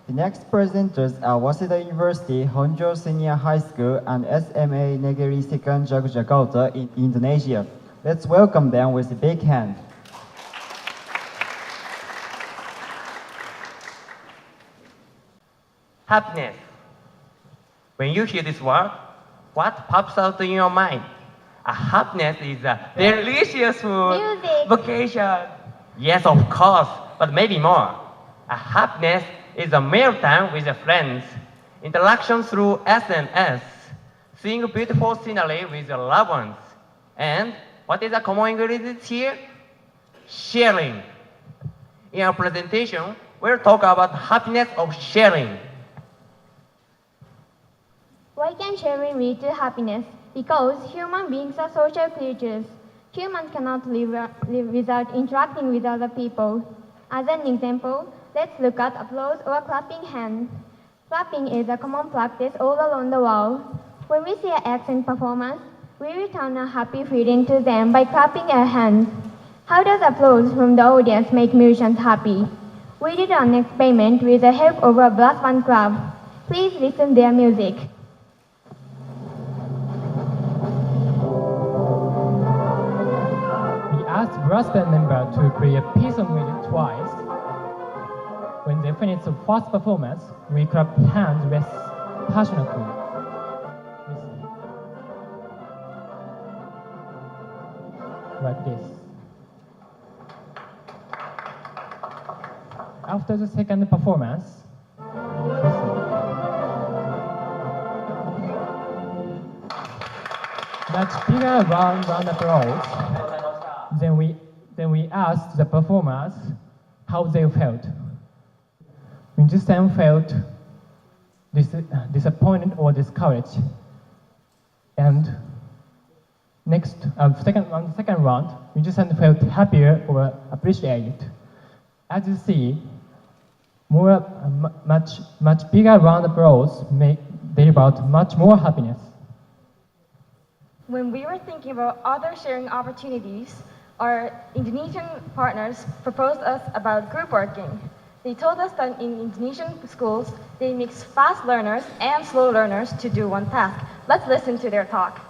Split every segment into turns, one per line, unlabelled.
The next presenters are Waseda University, Honjo Senior High School, and SMA Negeri Second Jog Jakarta in Indonesia. Let's welcome them with a big hand.
Happiness. When you hear this word, what pops out in your mind? Happiness is a delicious food,
Music.
vacation. Yes, of course, but maybe more. Happiness is a meal time with your friends, interaction through SNS, seeing beautiful scenery with your loved ones. And what is the common ingredient here? Sharing. In our presentation, we'll talk about happiness of sharing.
Why can sharing lead to happiness? Because human beings are social creatures. Humans cannot live without interacting with other people. As an example, let's look at applause or clapping hands. Clapping is a common practice all around the world. When we see an accent performance, we return a happy feeling to them by clapping our hands. How does applause from the audience make musicians happy? We did an experiment with the help of a brass band club. Please listen to their music.
We asked brass band member to play a piece of music twice. When they finished the first performance, we clapped hands with passionately. Like this. After the second performance, much bigger round applause. Then we asked the performers how they felt. Musicians felt disappointed or discouraged. And on the second round, musicians felt happier or appreciated. As you see, much bigger round applause delivered much more happiness.
When we were thinking about other sharing opportunities, our Indonesian partners proposed us about group working. They told us that in Indonesian schools, they mix fast learners and slow learners to do one task. Let's listen to their talk.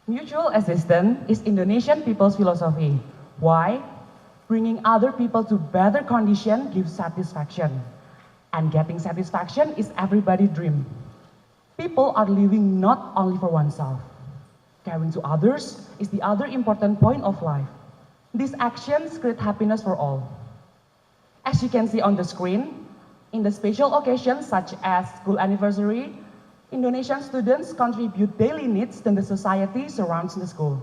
Mutual assistance is Indonesian people's philosophy. Why? Bringing other people to better condition gives satisfaction. And getting satisfaction is everybody's dream. People are living not only for oneself. Caring to others is the other important point of life. These actions create happiness for all. As you can see on the screen, in the special occasions such as school anniversary, Indonesian students contribute daily needs to the society surrounding the school.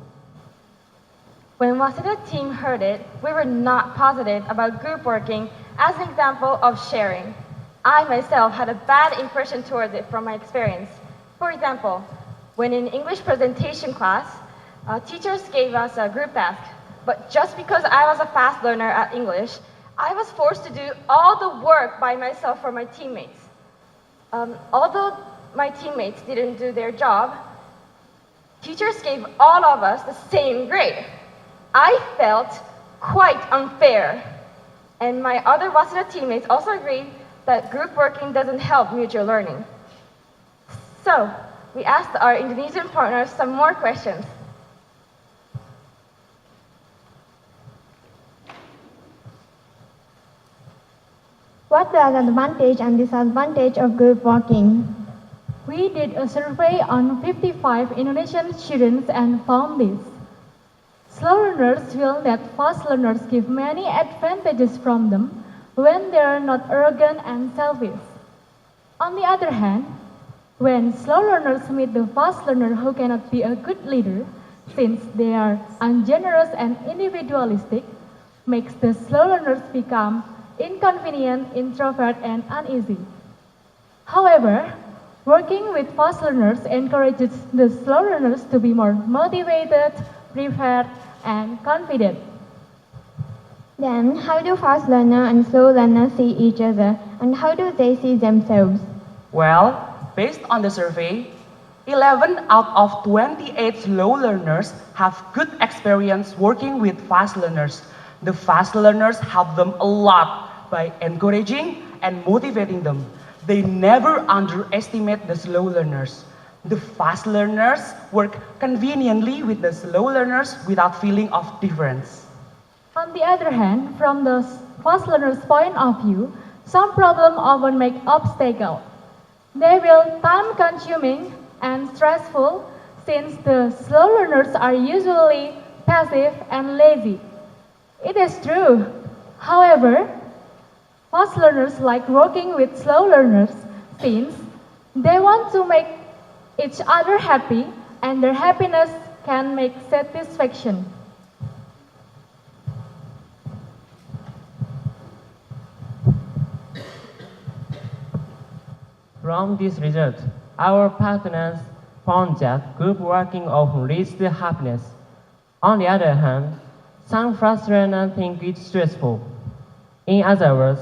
When Waseda team heard it, we were not positive about group working as an example of sharing. I myself had a bad impression towards it from my experience. For example, when in English presentation class, teachers gave us a group task, but just because I was a fast learner at English, I was forced to do all the work by myself for my teammates. Although my teammates didn't do their job, teachers gave all of us the same grade. I felt quite unfair, and my other Waseda teammates also agreed that group working doesn't help mutual learning. So, we asked our Indonesian partners some more questions.
What are the advantage and disadvantage of group working?
We did a survey on 55 Indonesian students and found this. Slow learners feel that fast learners give many advantages from them when they are not arrogant and selfish. On the other hand, when slow learners meet the fast learner who cannot be a good leader, since they are ungenerous and individualistic, makes the slow learners become inconvenient, introvert, and uneasy. However, working with fast learners encourages the slow learners to be more motivated, prepared, and confident.
Then, how do fast learner and slow learner see each other, and how do they see themselves?
Well, based on the survey, 11 out of 28 slow learners have good experience working with fast learners. The fast learners help them a lot by encouraging and motivating them. They never underestimate the slow learners. The fast learners work conveniently with the slow learners without feeling of difference.
On the other hand, from the fast learner's point of view, some problems often make obstacles. They will time-consuming and stressful since the slow learners are usually passive and lazy. It is true. However, fast learners like working with slow learners since they want to make each other happy and their happiness can make satisfaction.
From this result, our partners found that group working often leads to happiness. On the other hand, some fast learners think it's stressful. In other words,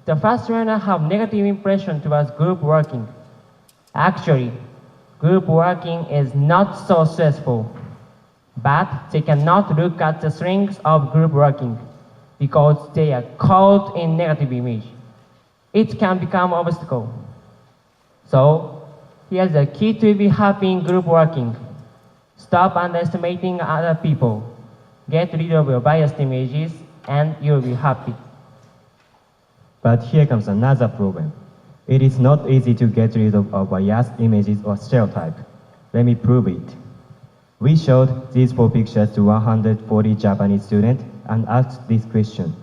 the fast learners have negative impression towards group working. Actually, group working is not so stressful, but they cannot look at the strengths of group working because they are caught in negative image. It can become an obstacle. So, here's the key to be happy in group working. Stop underestimating other people. Get rid of your biased images and you'll be happy.
But here comes another problem. It is not easy to get rid of our biased images or stereotypes. Let me prove it. We showed these 4 pictures to 140 Japanese students and asked this question.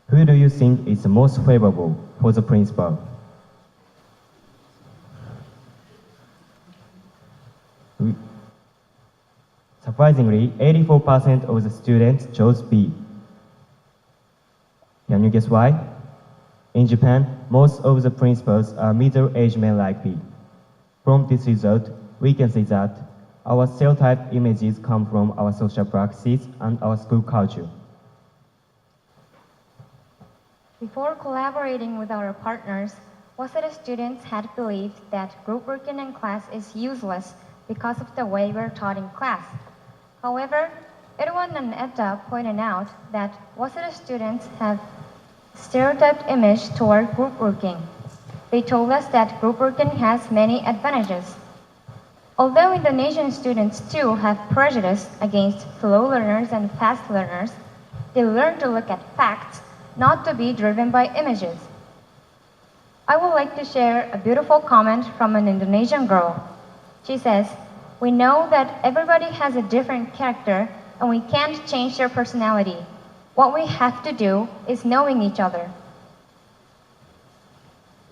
Who do you think is the most favorable for the principal? Surprisingly, 84% of the students chose B. Can you guess why? In Japan, most of the principals are middle-aged men like B. From this result, we can see that our stereotype images come from our social practices and our school culture.
Before collaborating with our partners, Waseda students had believed that group working in class is useless because of the way we're taught in class. However, Erwan and Etta pointed out that Waseda students have stereotyped image toward group working. They told us that group working has many advantages. Although Indonesian students too have prejudice against slow learners and fast learners, they learn to look at facts, not to be driven by images. I would like to share a beautiful comment from an Indonesian girl. She says, "We know that everybody has a different character and we can't change their personality. What we have to do is knowing each other."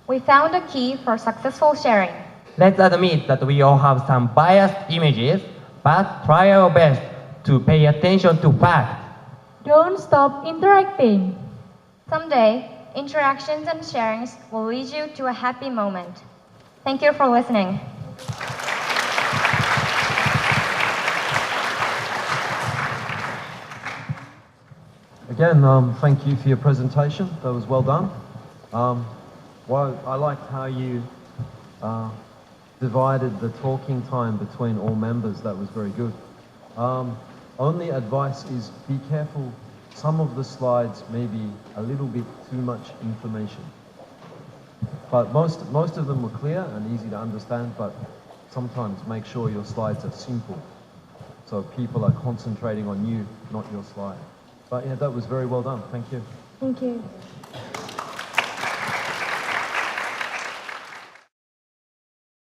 We found a key for successful sharing.
Let's admit that we all have some biased images, but try our best to pay attention to facts.
Don't stop interacting.
Someday, interactions and sharings will lead you to a happy moment. Thank you for listening.
Again, thank you for your presentation. That was well done. I liked how you divided the talking time between all members. That was very good. Only advice is be careful. Some of the slides may be a little bit too much information. But most of them were clear and easy to understand, but sometimes make sure your slides are simple so people are concentrating on you, not your slide. But yeah, that was very well done. Thank you.
Thank you.